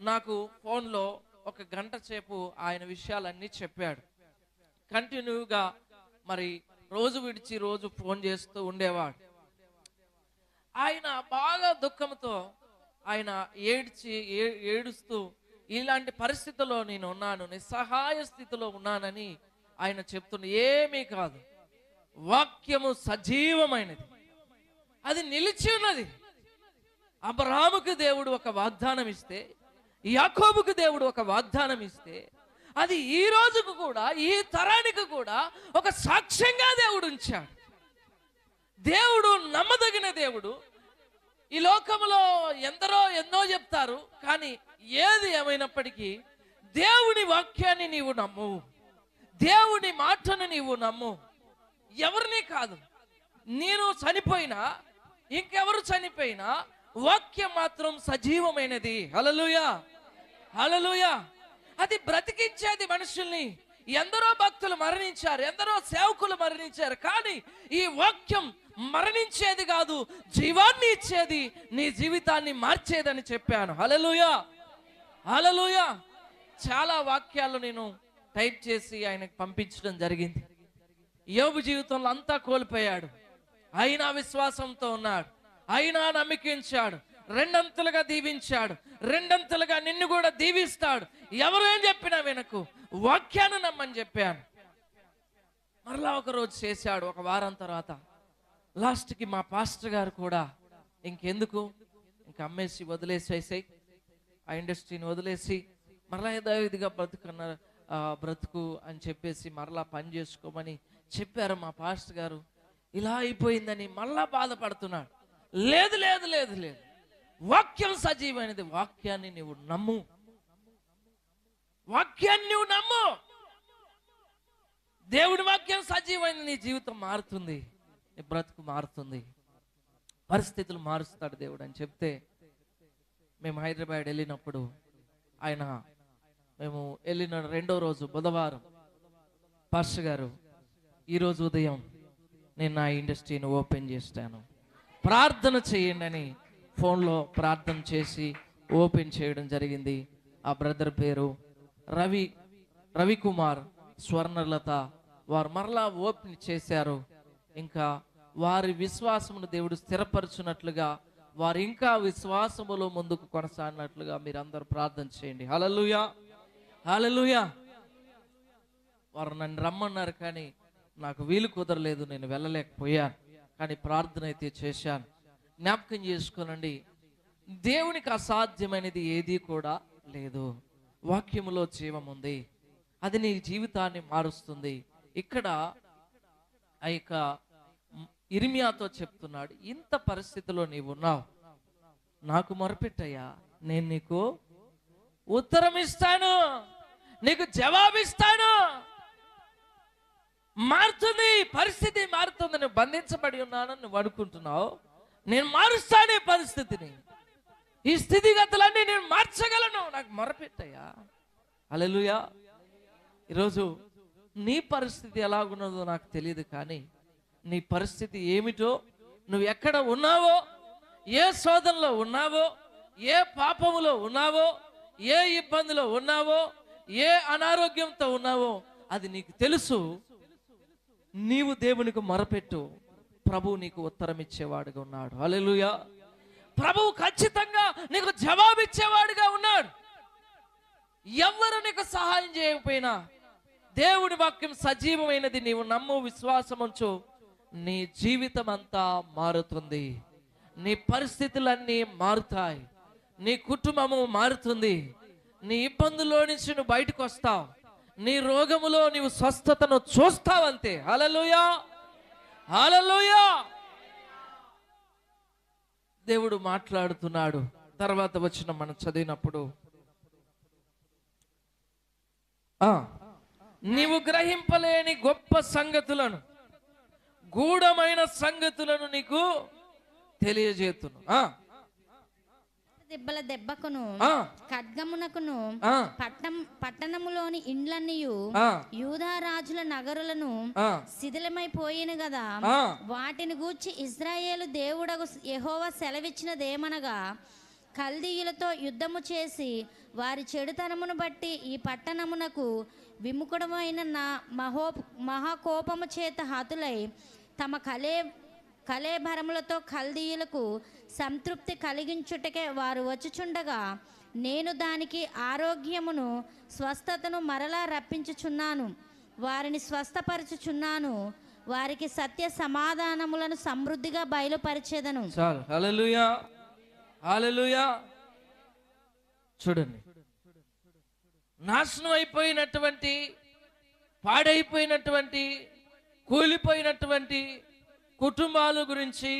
S1: నాకు ఫోన్లో 1 గంట సేపు ఆయన విషయాలన్నీ చెప్పాడు. కంటిన్యూగా మరి రోజు విడిచి రోజు ఫోన్ చేస్తూ ఉండేవాడు. ఆయన బాగా దుఃఖంతో ఆయన ఏడుస్తూ ఇలాంటి పరిస్థితుల్లో నేను ఉన్నాను, నిస్సహాయ స్థితిలో ఉన్నానని ఆయన చెప్తున్న, ఏమీ కాదు, వాక్యము సజీవమైనది, అది నిలిచి ఉన్నది. అబ్రహాముకు దేవుడు ఒక వాగ్దానం ఇస్తే, యాకోబుకు దేవుడు ఒక వాగ్దానం ఇస్తే, అది ఈ రోజుకు కూడా, ఈ తరానికి కూడా ఒక సాక్ష్యంగా దేవుడు ఉంచాడు. దేవుడు నమ్మదగిన దేవుడు. ఈ లోకంలో ఎందరో ఎన్నో చెప్తారు, కానీ ఏది ఏమైనప్పటికీ దేవుని వాక్యాన్ని నీవు నమ్ము, దేవుని మాటను నీవు నమ్ము. ఎవరిని కాదు, నేను చనిపోయినా ఇంకెవరు చనిపోయినా వాక్యం మాత్రం సజీవమైనది. హల్లెలూయా, హల్లెలూయా. అది బ్రతికించేది మనుషుల్ని. ఎందరో భక్తులు మరణించారు, ఎందరో సేవకులు మరణించారు, కానీ ఈ వాక్యం మరణించేది కాదు, జీవాన్ని ఇచ్చేది, నీ జీవితాన్ని మార్చేదని చెప్పాను. హల్లెలూయా, హల్లెలూయా. చాలా వాక్యాలు నేను టైప్ చేసి ఆయనకు పంపించడం జరిగింది. యోబు జీవితంలో అంతా కోల్పోయాడు, అయినా విశ్వాసంతో ఉన్నాడు, అయినా నమ్మికించాడు, రెండంతలుగా దీవించాడు, రెండంతలుగా నిన్ను కూడా దీవిస్తాడు. ఎవరు ఏం చెప్పినా వినకు, వాక్యాన్ని నమ్మని చెప్పాను. మరలా ఒక రోజు చేశాడు. ఒక వారం తర్వాత లాస్ట్కి మా పాస్టర్ గారు కూడా ఇంకెందుకు, ఇంక అమ్మేసి వదిలేసేసాయి, ఆ ఇండస్ట్రీని వదిలేసి మరలా యథావిధిగా బ్రతుకు అని చెప్పేసి మరలా పని చేసుకోమని చెప్పారు మా పాస్టర్ గారు. ఇలా అయిపోయిందని మళ్ళా బాధపడుతున్నాడు. లేదు లేదు లేదు లేదు, వాక్యం సజీవమైనది. వాక్యాన్ని నువ్వు నమ్ము, వాక్యాన్ని నువ్వు నమ్ము. దేవుడి వాక్యం సజీవమైనది. నీ జీవితం మారుతుంది, నీ బ్రతుకు మారుతుంది, పరిస్థితులు మారుస్తాడు దేవుడు అని చెప్తే మేము హైదరాబాద్ వెళ్ళినప్పుడు మేము వెళ్ళిన రెండో రోజు బుధవారం పాస్టర్ గారు, ఈరోజు ఉదయం నేను నా ఇండస్ట్రీని ఓపెన్ చేస్తాను, ప్రార్థన చేయండి అని ఫోన్లో ప్రార్థన చేసి ఓపెన్ చేయడం జరిగింది. ఆ బ్రదర్ పేరు రవికుమార్, స్వర్ణలత. వారు మరలా ఓపెన్ చేశారు. ఇంకా వారి విశ్వాసమును దేవుడు స్థిరపరచునట్లుగా, వారు ఇంకా విశ్వాసములో ముందుకు కొనసాగినట్లుగా మీరందరూ ప్రార్థన చేయండి. హల్లెలూయా, హల్లెలూయా. వారు నన్ను రమ్మన్నారు, కానీ నాకు వీలు కుదరలేదు, నేను వెళ్ళలేకపోయాను. కానీ ప్రార్థన అయితే చేశాను. జ్ఞాపకం చేసుకోనండి, దేవునికి అసాధ్యమైనది ఏది కూడా లేదు. వాక్యములో జీవం ఉంది, అది నీ జీవితాన్ని మారుస్తుంది. ఇక్కడ ఆ యొక్క ఇర్మియాతో చెప్తున్నాడు, ఇంత పరిస్థితిలో నీవు ఉన్నావు, నాకు మొరపెట్టయ్యా, నేను నీకు ఉత్తరం ఇస్తాను, నీకు జవాబిస్తాను. మారుతుంది, పరిస్థితి మారుతుంది. నువ్వు బంధించబడి ఉన్నానని నువ్వు అనుకుంటున్నావు, నేను మారుస్తాను ఈ పరిస్థితిని, ఈ స్థితిగతులన్నీ నేను మార్చగలను, నాకు మొరపెట్టయ్యా. హల్లెలూయా. ఈరోజు నీ పరిస్థితి ఎలాగున్నదో నాకు తెలియదు, కానీ నీ పరిస్థితి ఏమిటో, నువ్వు ఎక్కడ ఉన్నావో, ఏ శోధనలో ఉన్నావో, ఏ పాపములో ఉన్నావో, ఏ ఇబ్బందిలో ఉన్నావో, ఏ అనారోగ్యంతో ఉన్నావో అది నీకు తెలుసు. నీవు దేవునికి మొరపెట్టు, ప్రభువు నీకు ఉత్తరం ఇచ్చేవాడుగా ఉన్నాడు. హల్లెలూయా. ప్రభువు ఖచ్చితంగా నీకు జవాబిచ్చేవాడుగా ఉన్నాడు. ఎవరు నీకు సహాయం చేయకపోయినా దేవుడి వాక్యం సజీవమైనది. నీవు నమ్ము, విశ్వాసం ఉంచు, నీ జీవితం అంతా మారుతుంది, నీ పరిస్థితులన్నీ మారుతాయి, నీ కుటుంబము మారుతుంది, నీ ఇబ్బందుల్లో నుంచి నువ్వు బయటకు వస్తావు, నీ రోగములో నీవు స్వస్థతను చూస్తావు, అంతే. హల్లెలూయా, హల్లెలూయా. దేవుడు మాట్లాడుతున్నాడు. తర్వాత వచ్చిన మనం చదివినప్పుడు, నీవు గ్రహింపలేని గొప్ప సంగతులను, గూఢమైన సంగతులను నీకు తెలియజేతును.
S2: దెబ్బల దెబ్బకును ఖడ్గమునకును పట్టణములోని ఇండ్లన్నీయు యూదా రాజుల నగరులను శిథిలమైపోయిన గదా, వాటిని గూర్చి ఇశ్రాయేలు దేవుడగు యెహోవా సెలవిచ్చినదేమనగా, కల్దీయులతో యుద్ధము చేసి వారి చెడుతనమును బట్టి ఈ పట్టణమునకు విముఖుడమైన నా మహాకోపము చేత హతులై తమ కళేబరములతో కల్దీయులకు సంతృప్తి కలిగించుటకే వారు వచ్చుచుండగా, నేను దానికి ఆరోగ్యమును స్వస్థతను మరలా రప్పించుచున్నాను, వారిని స్వస్థపరచుచున్నాను, వారికి సత్య సమాధానములను సమృద్ధిగా బయలుపరిచేదను.
S1: హల్లెలూయా, హల్లెలూయా. చూడండి, నాశనం అయిపోయినటువంటి, పాడైపోయినటువంటి, కూలిపోయినటువంటి కుటుంబాల గురించి,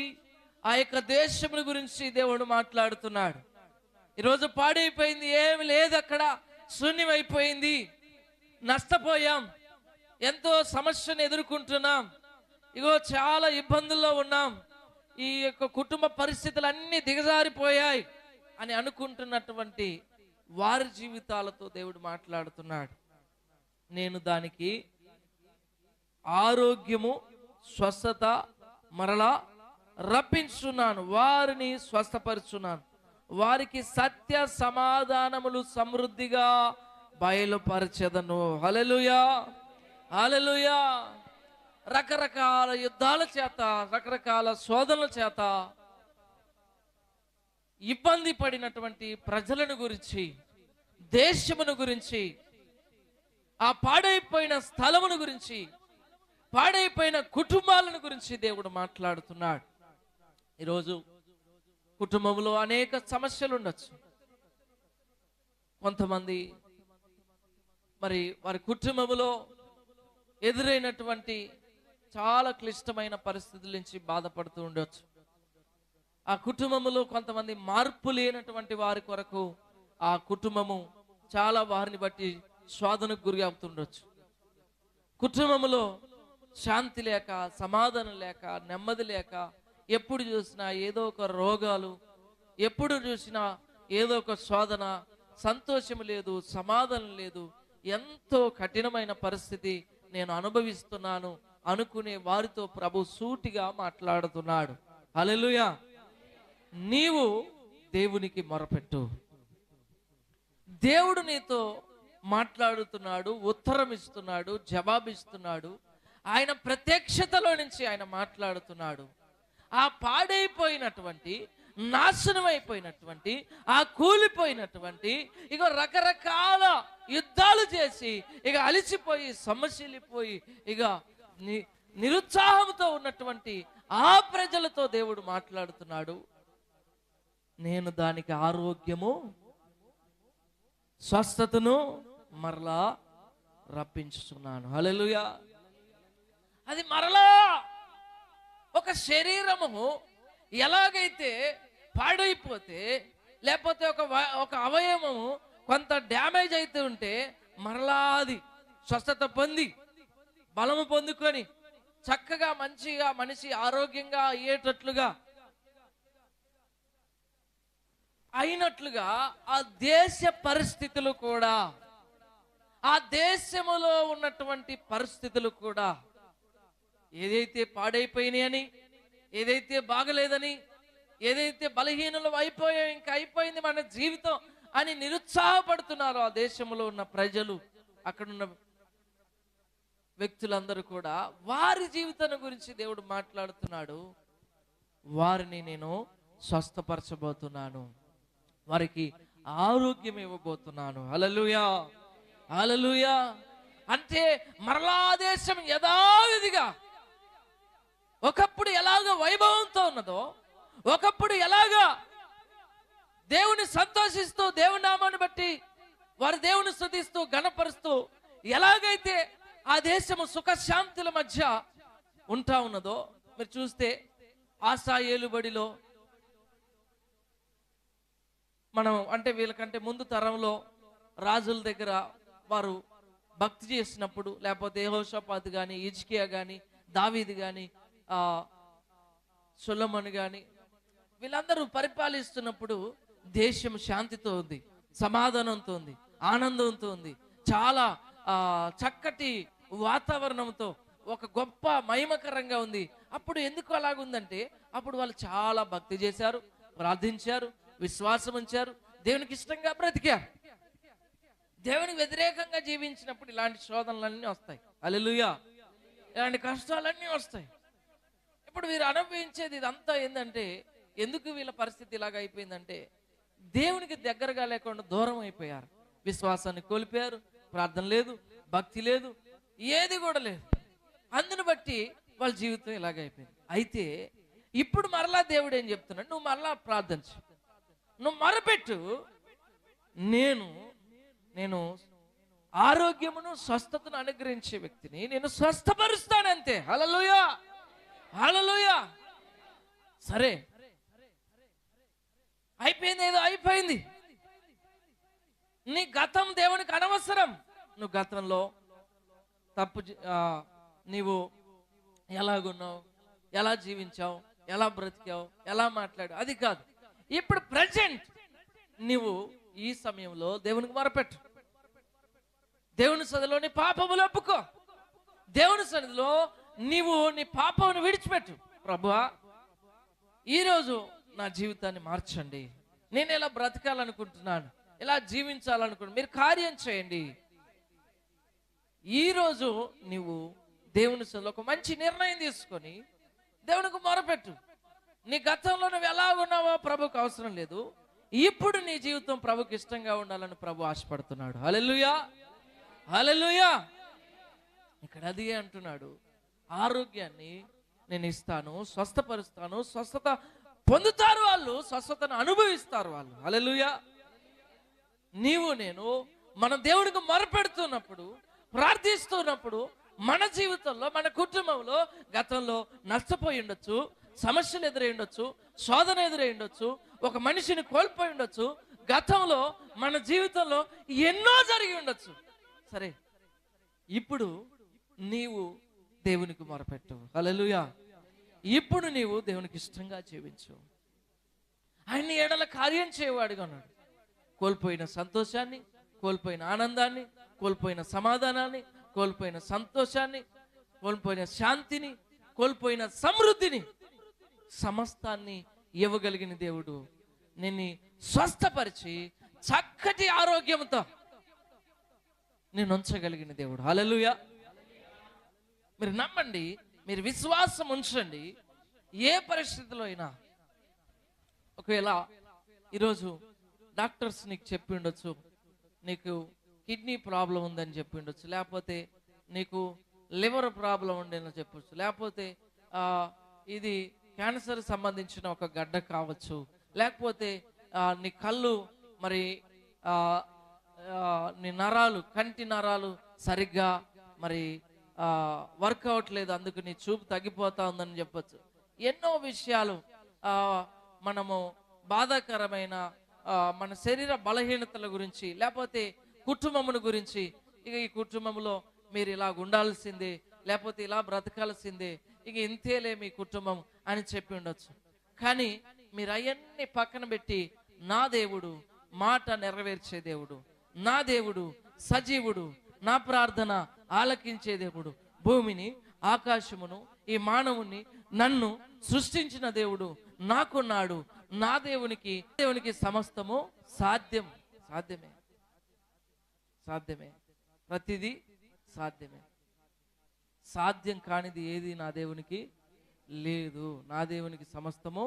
S1: ఆ యొక్క దేశముల గురించి దేవుడు మాట్లాడుతున్నాడు. ఈరోజు పాడైపోయింది, ఏమి లేదు అక్కడ, శూన్యమైపోయింది, నష్టపోయాం, ఎంతో సమస్యను ఎదుర్కొంటున్నాం, ఇగో చాలా ఇబ్బందుల్లో ఉన్నాం, ఈ యొక్క కుటుంబ పరిస్థితులు అన్ని దిగజారిపోయాయి అని అనుకుంటున్నటువంటి వారి జీవితాలతో దేవుడు మాట్లాడుతున్నాడు. నేను దానికి ఆరోగ్యము, స్వస్థత మరలా రప్పించున్నాను, వారిని స్వస్థపరుచున్నాను, వారికి సత్య సమాధానములు సమృద్ధిగా బయలుపరచెదను. హల్లెలూయా, హల్లెలూయా. రకరకాల యుద్ధాల చేత, రకరకాల శోధనల చేత ఇబ్బంది పడినటువంటి ప్రజలను గురించి, దేశమును గురించి, ఆ పాడైపోయిన స్థలమును గురించి, పాడైపోయిన కుటుంబాలను గురించి దేవుడు మాట్లాడుతున్నాడు. ఈరోజు కుటుంబంలో అనేక సమస్యలు ఉండొచ్చు. కొంతమంది మరి వారి కుటుంబంలో ఎదురైనటువంటి చాలా క్లిష్టమైన పరిస్థితుల నుంచి బాధపడుతూ ఉండొచ్చు. ఆ కుటుంబంలో కొంతమంది మార్పు లేనటువంటి వారి కొరకు ఆ కుటుంబము చాలా వారిని బట్టి శోధనకు గురి అవుతుండొచ్చు. కుటుంబంలో శాంతి లేక, సమాధానం లేక, నెమ్మది లేక, ఎప్పుడు చూసినా ఏదో ఒక రోగాలు, ఎప్పుడు చూసినా ఏదో ఒక శోధన, సంతోషం లేదు, సమాధానం లేదు, ఎంతో కఠినమైన పరిస్థితి నేను అనుభవిస్తున్నాను అనుకునే వారితో ప్రభు సూటిగా మాట్లాడుతున్నాడు. హల్లెలూయా. నీవు దేవునికి మొరపెట్టు. దేవుడు నీతో మాట్లాడుతున్నాడు, ఉత్తరం ఇస్తున్నాడు, జవాబిస్తున్నాడు. ఆయన ప్రత్యక్షతలో నుంచి ఆయన మాట్లాడుతున్నాడు. ఆ పాడైపోయినటువంటి, నాశనం అయిపోయినటువంటి, ఆ కూలిపోయినటువంటి, ఇక రకరకాల యుద్ధాలు చేసి ఇక అలిసిపోయి, సమస్యలిపోయి, ఇక నిరుత్సాహంతో ఉన్నటువంటి ఆ ప్రజలతో దేవుడు మాట్లాడుతున్నాడు. నేను దానికి ఆరోగ్యము, స్వస్థతను మరలా రప్పించుచున్నాను. హల్లెలూయా. అది మరలా ఒక శరీరము ఎలాగైతే పాడైపోతే, లేకపోతే ఒక అవయవము కొంత డ్యామేజ్ అయితే ఉంటే మరలా అది స్వస్థత పొంది, బలము పొందుకొని చక్కగా మంచిగా మనిషి ఆరోగ్యంగా అయ్యేటట్లుగా అయినట్లుగా ఆ దేశ పరిస్థితులు కూడా, ఆ దేశములో ఉన్నటువంటి పరిస్థితులు కూడా ఏదైతే పాడైపోయినాయని, ఏదైతే బాగలేదని, ఏదైతే బలహీనలు అయిపోయాయో, ఇంకా అయిపోయింది మన జీవితం అని నిరుత్సాహపడుతున్నారో ఆ దేశంలో ఉన్న ప్రజలు, అక్కడున్న వ్యక్తులందరూ కూడా వారి జీవితం గురించి దేవుడు మాట్లాడుతున్నాడు. వారిని నేను స్వస్థపరచబోతున్నాను, వారికి ఆరోగ్యం ఇవ్వబోతున్నాను. హల్లెలూయా, హల్లెలూయా. అంటే మరలా దేశం యథావిధిగా ఒకప్పుడు ఎలాగ వైభవంతో ఉన్నదో, ఒకప్పుడు ఎలాగా దేవుని సంతోషిస్తూ, దేవుని నామాన్ని బట్టి వారి దేవుని స్తుతిస్తూ, ఘనపరుస్తూ ఎలాగైతే ఆ దేశము సుఖశాంతుల మధ్య ఉంటా ఉన్నదో, మీరు చూస్తే ఆసా ఏలుబడిలో మనం అంటే వీళ్ళకంటే ముందు తరంలో రాజుల దగ్గర వారు భక్తి చేసినప్పుడు, లేకపోతే యెహోషాపాతు కానీ, హిజ్కియా కానీ, దావీదు కానీ, సొలొమోను కానీ, వీళ్ళందరూ పరిపాలిస్తున్నప్పుడు దేశం శాంతితో ఉంది, సమాధానంతో ఉంది, ఆనందంతో ఉంది, చాలా చక్కటి వాతావరణంతో ఒక గొప్ప మహిమకరంగా ఉంది. అప్పుడు ఎందుకు అలాగుందంటే, అప్పుడు వాళ్ళు చాలా భక్తి చేశారు, ప్రార్థించారు, విశ్వాసం ఉంచారు, దేవునికి ఇష్టంగా బ్రతికారు. దేవునికి వ్యతిరేకంగా జీవించినప్పుడు ఇలాంటి శోధనలన్నీ వస్తాయి. హల్లెలూయా. ఇలాంటి కష్టాలన్నీ వస్తాయి. ఇప్పుడు వీరు అనుభవించేది ఇదంతా ఏంటంటే, ఎందుకు వీళ్ళ పరిస్థితి ఇలాగ అయిపోయిందంటే, దేవునికి దగ్గరగా లేకుండా దూరం అయిపోయారు, విశ్వాసాన్ని కోల్పోయారు, ప్రార్థన లేదు, భక్తి లేదు, ఏది కూడా లేదు. అందుని బట్టి వాళ్ళ జీవితం ఇలాగ అయిపోయింది. అయితే ఇప్పుడు మరలా దేవుడు ఏం చెప్తున్నాడు, నువ్వు మరలా ప్రార్థించు, నువ్వు మొరపెట్టు, నేను ఆరోగ్యమును స్వస్థతను అనుగ్రహించే వ్యక్తిని, నేను స్వస్థపరుస్తానంతే. హల్లెలూయా, హల్లెలూయా. సరే, అయిపోయింది, ఏదో అయిపోయింది. నీ గతం దేవునికి అనవసరం. నువ్వు గతంలో నీవు ఎలాగున్నావు, ఎలా జీవించావు, ఎలా బ్రతికావు, ఎలా మాట్లాడు, అది కాదు. ఇప్పుడు ప్రజెంట్ నువ్వు ఈ సమయంలో దేవునికి మొరపెట్టు. దేవుని సన్నిధిలో నీ పాపములు ఒప్పుకో. దేవుని సన్నిధిలో నీవు నీ పాపమును విడిచిపెట్టు. ప్రభువా, ఈరోజు నా జీవితాన్ని మార్చండి, నేను ఇలా బ్రతకాలనుకుంటున్నాను, ఇలా జీవించాలనుకుంటున్నాను, మీరు కార్యం చేయండి. ఈరోజు నీవు దేవుని సన్నిధిలో ఒక మంచి నిర్ణయం తీసుకొని దేవునికి మొరపెట్టు. నీ గతంలో నువ్వు ఎలా ఉన్నావో ప్రభుకు అవసరం లేదు. ఇప్పుడు నీ జీవితం ప్రభుకి ఇష్టంగా ఉండాలని ప్రభు ఆశపడుతున్నాడు. హల్లెలూయా, హల్లెలూయా. ఇక్కడ అది అంటున్నాడు, ఆరోగ్యాన్ని నేను ఇస్తాను, స్వస్థపరుస్తాను, స్వస్థత పొందుతారు వాళ్ళు, స్వస్థతను అనుభవిస్తారు వాళ్ళు. హల్లెలూయా. నీవు నేను మన దేవుడికి మొరపెడుతున్నప్పుడు, ప్రార్థిస్తున్నప్పుడు మన జీవితంలో, మన కుటుంబంలో గతంలో నష్టపోయి ఉండొచ్చు, సమస్యలు ఎదురై ఉండొచ్చు, శోధన ఎదురై ఉండొచ్చు, ఒక మనిషిని కోల్పోయి ఉండొచ్చు, గతంలో మన జీవితంలో ఎన్నో జరిగి ఉండొచ్చు. సరే, ఇప్పుడు నీవు దేవునికి మొరపెట్టు. హల్లెలూయా. ఇప్పుడు నీవు దేవునికి ఇష్టంగా జీవించు. ఆయన ఎడల కార్యం చేయవాడుగా ఉన్నాడు. కోల్పోయిన సంతోషాన్ని, కోల్పోయిన ఆనందాన్ని, కోల్పోయిన సమాధానాన్ని, కోల్పోయిన సంతోషాన్ని, కోల్పోయిన శాంతిని, కోల్పోయిన సమృద్ధిని, సమస్తాన్ని ఇవ్వగలిగిన దేవుడు నిన్ను స్వస్థపరిచి చక్కటి ఆరోగ్యంతో నేను ఉంచగలిగిన దేవుడు. హల్లెలూయా. మీరు నమ్మండి, మీరు విశ్వాసం ఉంచండి. ఏ పరిస్థితిలో అయినా, ఒకవేళ ఈరోజు డాక్టర్స్ నీకు చెప్పి ఉండొచ్చు, నీకు కిడ్నీ ప్రాబ్లం ఉందని చెప్పి ఉండొచ్చు, లేకపోతే నీకు లివర్ ప్రాబ్లం ఉండేదని చెప్పొచ్చు, లేకపోతే ఇది క్యాన్సర్ సంబంధించిన ఒక గడ్డ కావచ్చు, లేకపోతే నీ కళ్ళు మరి నీ నరాలు, కంటి నరాలు సరిగ్గా మరి వర్క్ అవ్వట్లేదు, అందుకు నీ చూపు తగ్గిపోతా ఉందని చెప్పొచ్చు. ఎన్నో విషయాలు మనము బాధాకరమైన మన శరీర బలహీనతల గురించి, లేకపోతే కుటుంబమును గురించి, ఇక ఈ కుటుంబంలో మీరు ఇలా ఉండాల్సిందే, లేకపోతే ఇలా బ్రతకాల్సిందే, ఇక ఇంతేలే మీ కుటుంబం అని చెప్పి ఉండొచ్చు. కానీ మీరు అవన్నీ పక్కన పెట్టి, నా దేవుడు మాట నెరవేర్చే దేవుడు, నా దేవుడు సజీవుడు, నా ప్రార్థన ఆలకించే దేవుడు, భూమిని ఆకాశమును ఈ మానవుని నన్ను సృష్టించిన దేవుడు నాకున్నాడు. నా దేవునికి సమస్తము సాధ్యం. సాధ్యమే, సాధ్యమే, ప్రతిదీ సాధ్యమే. సాధ్యం కానిది ఏది నా దేవునికి లేదు. నా దేవునికి సమస్తము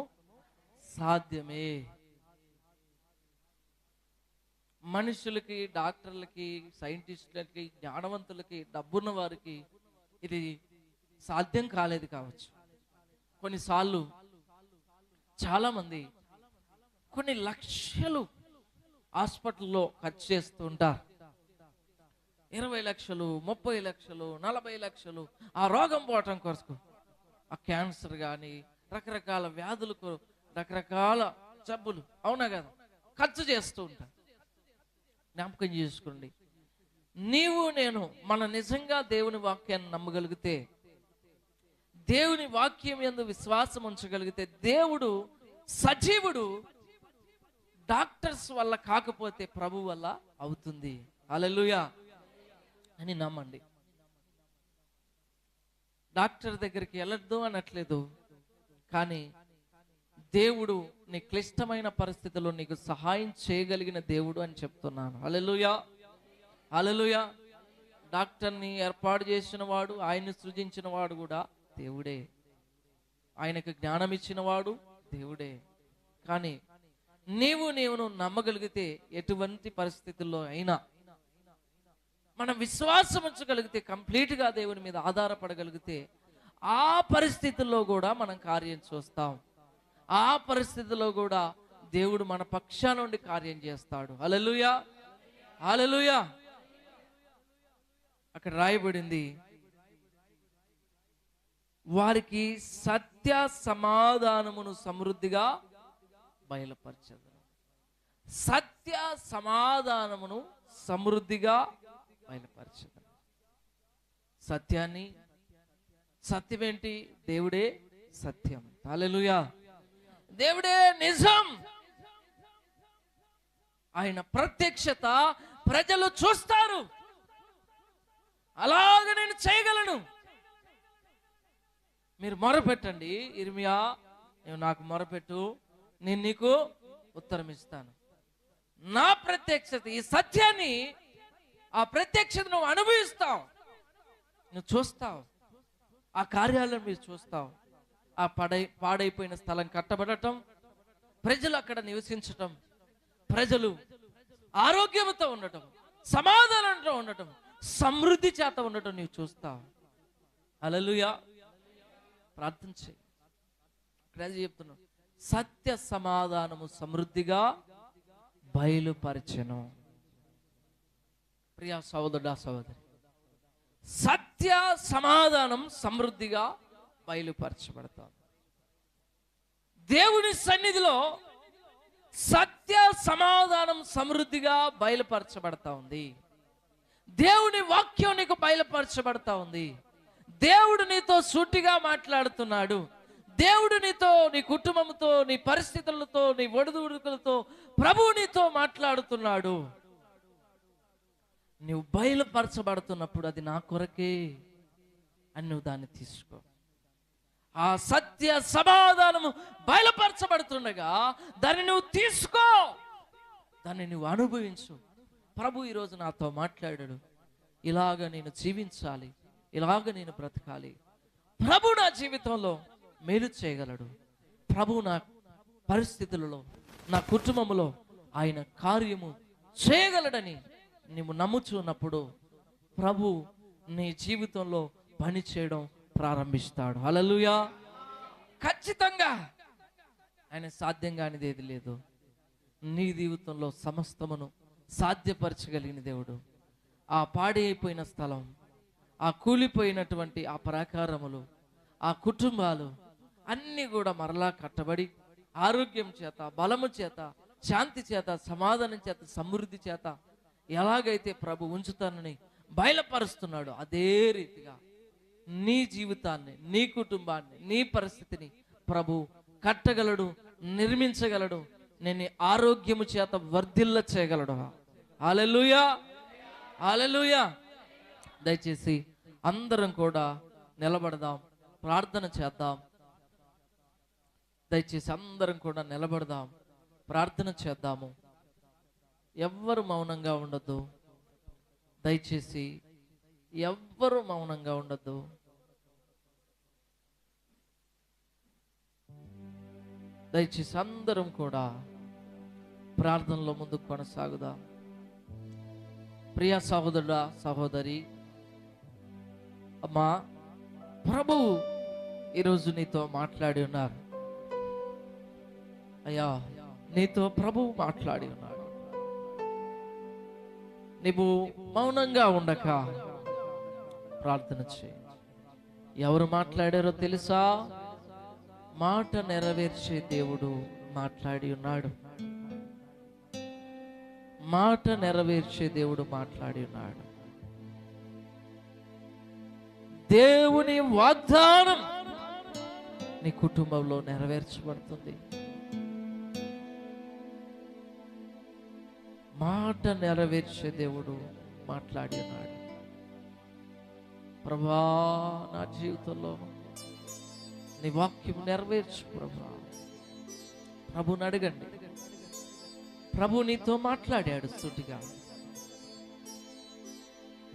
S1: సాధ్యమే. మనుషులకి, డాక్టర్లకి, సైంటిస్టులకి, జ్ఞానవంతులకి, డబ్బున్న వారికి ఇది సాధ్యం కాలేదు కావచ్చు. కొన్నిసార్లు చాలా మంది కొన్ని లక్షలు హాస్పిటల్లో ఖర్చు చేస్తూ ఉంటారు. 20 లక్షలు, 30 లక్షలు, 40 లక్షలు ఆ రోగం పోవటం కొరకు, ఆ క్యాన్సర్ కానీ రకరకాల వ్యాధులకు, రకరకాల జబ్బులు, అవునా కదా, ఖర్చు చేస్తూ ఉంటారు. జ్ఞాపకం చేసుకోండి, నీవు నేను మన నిజంగా దేవుని వాక్యాన్ని నమ్మగలిగితే, దేవుని వాక్యం యందు విశ్వాసం ఉంచగలిగితే, దేవుడు సజీవుడు. డాక్టర్స్ వల్ల కాకపోతే ప్రభు వల్ల అవుతుంది. హల్లెలూయా అని నమ్మండి. డాక్టర్ దగ్గరికి వెళ్ళొద్దు అనట్లేదు, కానీ దేవుడు నీ క్లిష్టమైన పరిస్థితుల్లో నీకు సహాయం చేయగలిగిన దేవుడు అని చెప్తున్నాను. హల్లెలూయా, హల్లెలూయా. డాక్టర్ని ఏర్పాటు చేసిన వాడు, ఆయన్ని సృజించిన వాడు కూడా దేవుడే. ఆయనకు జ్ఞానం ఇచ్చిన వాడు దేవుడే. కానీ నీవు నమ్మగలిగితే, ఎటువంటి పరిస్థితుల్లో అయినా మనం విశ్వాసం ఉంచగలిగితే, కంప్లీట్గా దేవుని మీద ఆధారపడగలిగితే, ఆ పరిస్థితుల్లో కూడా మనం కార్యం చూస్తాం. ఆ పరిస్థితుల్లో కూడా దేవుడు మన పక్షా నుండి కార్యం చేస్తాడు. హల్లెలూయా, హల్లెలూయా. అక్కడ రాయబడింది, వారికి సత్య సమాధానమును సమృద్ధిగా బయలుపరచెదను. సత్య సమాధానమును సమృద్ధిగా బయలుపరచెదను. సత్యాన్ని, సత్యం ఏంటి? దేవుడే సత్యం. హల్లెలూయా. దేవుడే నిజం. ఆయన ప్రత్యక్షత ప్రజలు చూస్తారు. అలాగ నేను చేయగలను. మీరు మొరపెట్టండి. ఇర్మియా, నువ్వు నాకు మొరపెట్టు, నేను నీకు ఉత్తరం ఇస్తాను. నా ప్రత్యక్షత, ఈ సత్యాన్ని, ఆ ప్రత్యక్షత నువ్వు అనుభవిస్తావు, నువ్వు చూస్తావు. ఆ కార్యాలను మీరు చూస్తావు. ఆ పాడైపోయిన స్థలం కట్టబడటం, ప్రజలు అక్కడ నివసించటం, ప్రజలు ఆరోగ్యంతో ఉండటం, సమాధానంతో ఉండటం, సమృద్ధి చేత ఉండటం నీవు చూస్తావు. హల్లెలూయా. ప్రార్థన చేయి. ఇక్కడ చెప్తున్నాను, సత్య సమాధానము సమృద్ధిగా బయలుపరచెను. ప్రియా సహోదరుడా, సహోదరి, సత్య సమాధానం సమృద్ధిగా బయలుపరచబడతాం. దేవుని సన్నిధిలో సత్య సమాధానం సమృద్ధిగా బయలుపరచబడతా ఉంది. దేవుని వాక్యం నీకు బయలుపరచబడతా ఉంది. దేవుడు నీతో సూటిగా మాట్లాడుతున్నాడు. దేవుడు నీతో, నీ కుటుంబంతో, నీ పరిస్థితులతో, నీ ఒడిదుడుకులతో ప్రభువు నీతో మాట్లాడుతున్నాడు. నువ్వు బయలుపరచబడుతున్నప్పుడు అది నా కొరకే అని నువ్వు దాన్ని తీసుకో. ఆ సత్య సమాధానము బయలుపరచబడుతుండగా దాన్ని నువ్వు తీసుకో, దాన్ని నువ్వు అనుభవించు. ప్రభు ఈరోజు నాతో మాట్లాడాడు. ఇలాగ నేను జీవించాలి, ఇలాగ నేను బ్రతకాలి. ప్రభు నా జీవితంలో మేలు చేయగలడు. ప్రభు నా పరిస్థితులలో, నా కుటుంబంలో ఆయన కార్యము చేయగలడని నీవు నమ్ముచున్నప్పుడు ప్రభు నీ జీవితంలో పని చేయడం ప్రారంభిస్తాడు. హల్లెలూయా. ఖచ్చితంగా ఆయన సాధ్యం కానిది ఏది లేదు. నీ జీవితంలో సమస్తమును సాధ్యపరచగలిగిన దేవుడు. ఆ పాడైపోయిన స్థలం, ఆ కూలిపోయినటువంటి ఆ ప్రాకారములు, ఆ కుటుంబాలు అన్నీ కూడా మరలా కట్టబడి ఆరోగ్యం చేత, బలము చేత, శాంతి చేత, సమాధానం చేత, సమృద్ధి చేత ఎలాగైతే ప్రభు ఉంచుతానని బయలుపరుస్తున్నాడు, అదే రీతిగా నీ జీవితాన్ని, నీ కుటుంబాన్ని, నీ పరిస్థితిని ప్రభు కట్టగలడు, నిర్మించగలడు. నేను ఆరోగ్యము చేత వర్ధిల్ల చేయగలడు. హల్లెలూయా, హల్లెలూయా. దయచేసి అందరం కూడా నిలబడదాం, ప్రార్థన చేద్దాం. దయచేసి అందరం కూడా నిలబడదాం, ప్రార్థన చేద్దాము. ఎవ్వరు మౌనంగా ఉండద్దు. దయచేసి ఎవ్వరు మౌనంగా ఉండద్దు. దయచేసి అందరం కూడా ప్రార్థనలో ముందుకు కొనసాగుదాం. ప్రియ సహోదరుడా, సహోదరి, అమ్మా, ప్రభువు ఈరోజు నీతో మాట్లాడి ఉన్నారు. అయ్యా, నీతో ప్రభువు మాట్లాడి ఉన్నాడు. నీవు మౌనంగా ఉండక ప్రార్థన చేయి. ఎవరు మాట్లాడారో తెలుసా? మాట నెరవేర్చే దేవుడు మాట్లాడి ఉన్నాడు. మాట నెరవేర్చే దేవుడు మాట్లాడి ఉన్నాడు. దేవుని వాగ్దానం నీ కుటుంబంలో నెరవేర్చబడుతుంది. మాట నెరవేర్చే దేవుడు మాట్లాడి ఉన్నాడు. ప్రభా, నా జీవితంలో నీ వాక్యం నెరవేర్చు ప్రభా. ప్రభుని అడగండి. ప్రభు నీతో మాట్లాడాడు సూటిగా,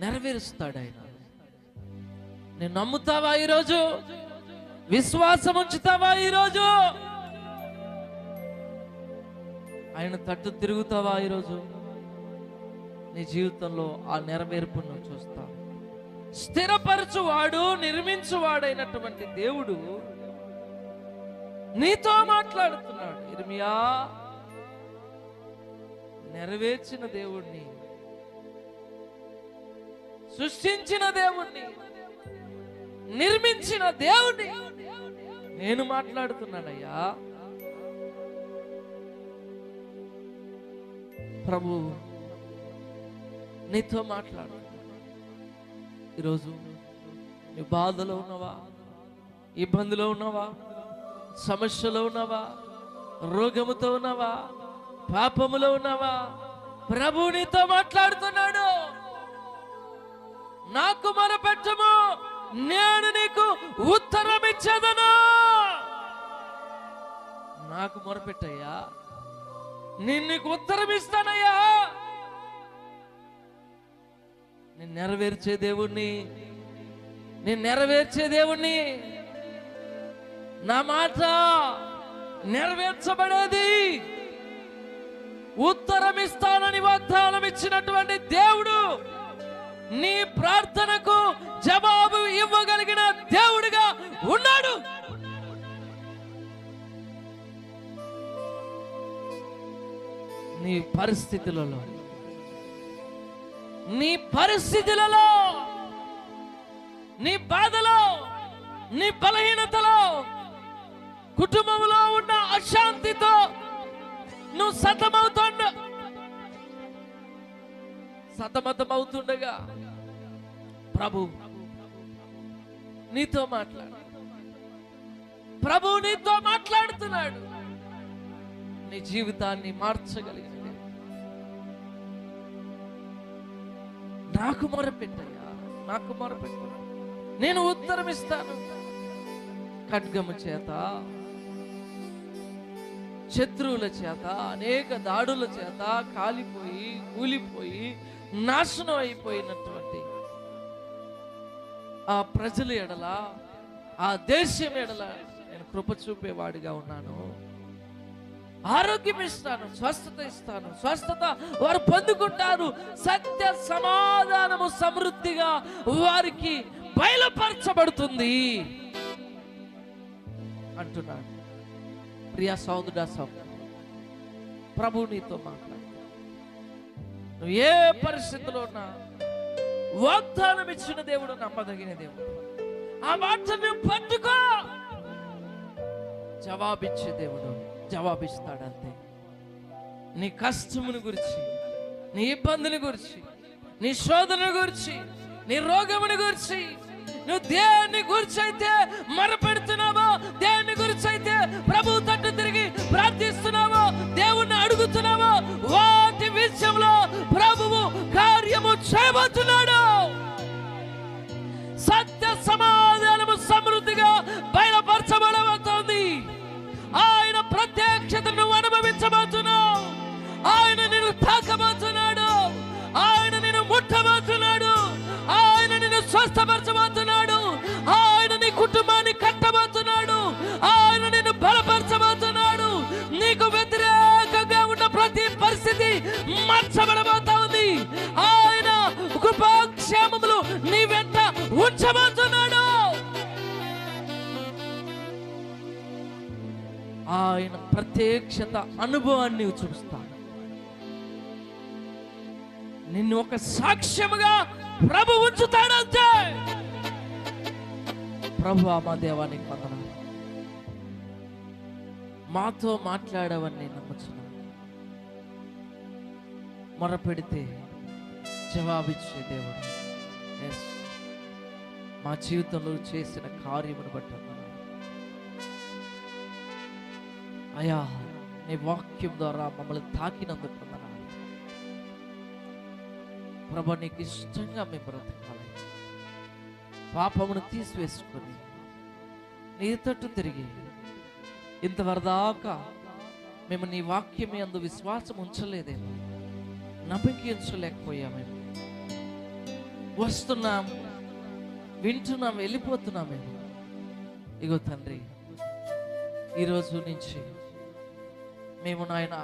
S1: నెరవేరుస్తాడు ఆయన. నేను నమ్ముతావా? ఈరోజు విశ్వాసం ఉంచుతావా? ఈరోజు ఆయన తట్టు తిరుగుతావా? ఈరోజు నీ జీవితంలో ఆ నెరవేర్పును చూస్తావు. స్థిరపరచువాడు, నిర్మించువాడైనటువంటి దేవుడు నీతో మాట్లాడుతున్నాడు. ఇర్మియా, నెరవేర్చిన దేవుణ్ణి, సృష్టించిన దేవుణ్ణి, నిర్మించిన దేవుణ్ణి నేను మాట్లాడుతున్నానయ్యా. ప్రభు నీతో మాట్లాడు. ఈరోజు నీ బాధలో ఉన్నవా? ఇబ్బందిలో ఉన్నావా? సమస్యలో ఉన్నావా? రోగముతో ఉన్నావా? పాపములో ఉన్నావా? ప్రభు నీతో మాట్లాడుతున్నాడు. నాకు మొరపెట్టుము, నేను నీకు ఉత్తరం ఇచ్చేదను. నాకు మొరపెట్టయ్యా, నేను నీకు ఉత్తరం ఇస్తానయ్యా. నేను నెరవేర్చే దేవుణ్ణి, నేను నెరవేర్చే దేవుణ్ణి. నా మాట నెరవేర్చబడేది. ఉత్తరం ఇస్తానని వాగ్దానం ఇచ్చినటువంటి దేవుడు నీ ప్రార్థనకు జవాబు ఇవ్వగలిగిన దేవుడిగా ఉన్నాడు. నీ పరిస్థితులలో, నీ పరిస్థితులలో, నీ బాధలో, నీ బలహీనతలో, కుటుంబంలో ఉన్న అశాంతితో నువ్వు సతమతమవుతుండగా ప్రభు నీతో మాట్లాడుతున్నాడు. నీ జీవితాన్ని మార్చగలిగిన నాకు మొరపెట్టయ్యా, నాకు మొరపెట్టు, నేను ఉత్తరం ఇస్తాను. ఖడ్గము చేత, శత్రువుల చేత, అనేక దాడుల చేత కాలిపోయి, కూలిపోయి, నాశనం అయిపోయినటువంటి ఆ ప్రజల ఎడల, ఆ దేశం ఎడల నేను కృప చూపేవాడిగా ఉన్నాను. ఆరోగ్యం ఇస్తాను, స్వస్థత ఇస్తాను. స్వస్థత వారు పొందుకుంటారు. సత్య సమాధానము సమృద్ధిగా వారికి బయలుపరచబడుతుంది అంటున్నాడు. ప్రియా సోదరుడా, ప్రభు నీతో మాట్లాడు. నువ్వు ఏ పరిస్థితిలో ఉన్నా వాగ్దానం ఇచ్చిన దేవుడు నమ్మదగిన దేవుడు. ఆ మాటను పట్టుకో. జవాబిచ్చే దేవుడు జవాబిస్తాడంతే. నీ కష్టముని గురించి, నీ ఇబ్బందిని గురించి, నీ శోధన గురించి, నీ రోగముని గురించి, నువ్వు దేన్ని గురించి అయితే మొరపెడుతున్నావో, దేన్ని గురించి అయితే ప్రభు తట్టు తిరిగి ప్రార్థిస్తున్నావో, దేవుణ్ణి అడుగుతున్నావో, వాటి విషయంలో ప్రభువు కార్యము చేయబోతున్నాడు. సత్య సమాధానము సమృద్ధిగా బయలుపరచబడబోతోంది. ఆయన ప్రత్యక్షతను అనుభవించబోతున్నావు. ఆయన నిన్ను తాకబోతున్నాడు. ఆయన నిన్ను ముట్టబోతున్నాడు. ఆయన నిన్ను స్వస్థపరచబోతున్నాడు. ఆయన నీ కుటుంబాన్ని కట్టబోతున్నాడు. ఆయన నిన్ను బలపరచబోతున్నాడు. నీకు వ్యతిరేకంగా ఉన్న ప్రతి పరిస్థితి మార్చబడబోతా ఉంది. ఆయన కృపాక్షేమములు నీ వెంట ఉంచబోతున్నాడు. ఆయన ప్రత్యక్షత అనుభవాన్ని చూస్తాడు. నిన్ను ఒక సాక్ష్యముగా ప్రభు ఉంచుతాడంతే. ప్రభు మా దేవానికి వందనాలు. మాతో మాట్లాడవని నమ్ముచున్నాను. మొరపెడితే జవాబిచ్చే దేవుడు. ఎస్, మా జీవితంలో చేసిన కార్యమును బట్టి అయ్యా, నీ వాక్యం ద్వారా మమ్మల్ని తాకినందుకు వందనాలు. ప్రభు, నీకు ఇష్టంగా మేము బ్రతకాలి. పాపమును తీసివేసుకొని నీ తట్టు తిరిగి ఇంతవరదాకా మేము నీ వాక్యం యందు విశ్వాసం ఉంచలేదేమో, నమ్మకం ఉంచలేకపోయామేమో. వస్తున్నాం, వింటున్నాం, వెళ్ళిపోతున్నామేమో. ఇగో తండ్రి, ఈరోజు నుంచి మేము నాయన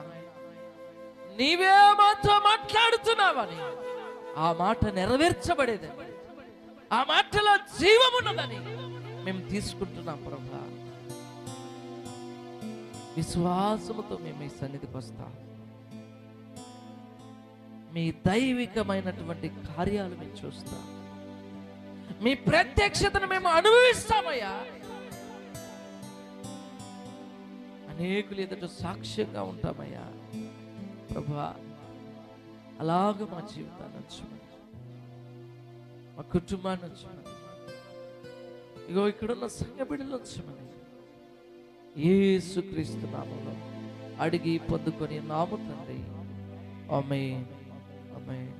S1: నీవే మాతో మాట్లాడుతున్నావని, ఆ మాట నెరవేర్చబడేదని, ఆ మాటలో జీవమున్నదని మేము తీసుకుంటున్నాం ప్రభా. విశ్వాసముతో మేము ఈ సన్నిధికి వస్తాం. మీ దైవికమైనటువంటి కార్యాలు మేము చూస్తాం. మీ ప్రత్యక్షతను మేము అనుభవిస్తామయ్యా. అనేకులు ఎదుట సాక్ష్యంగా ఉంటామయ్యా ప్రభా. అలాగ మా జీవితాన్ని ఉంచమని, మా కుటుంబాన్ని ఉంచమని, ఇగో ఇక్కడున్న సంఘ బిడ్డలు వచ్చమని యేసుక్రీస్తు నామములో అడిగి పొందుకొని నాము తండ్రి. ఆమేన్, ఆమేన్.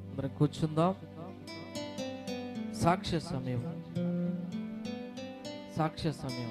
S1: అందరం కూర్చుందాం. సాక్ష్య సమయం.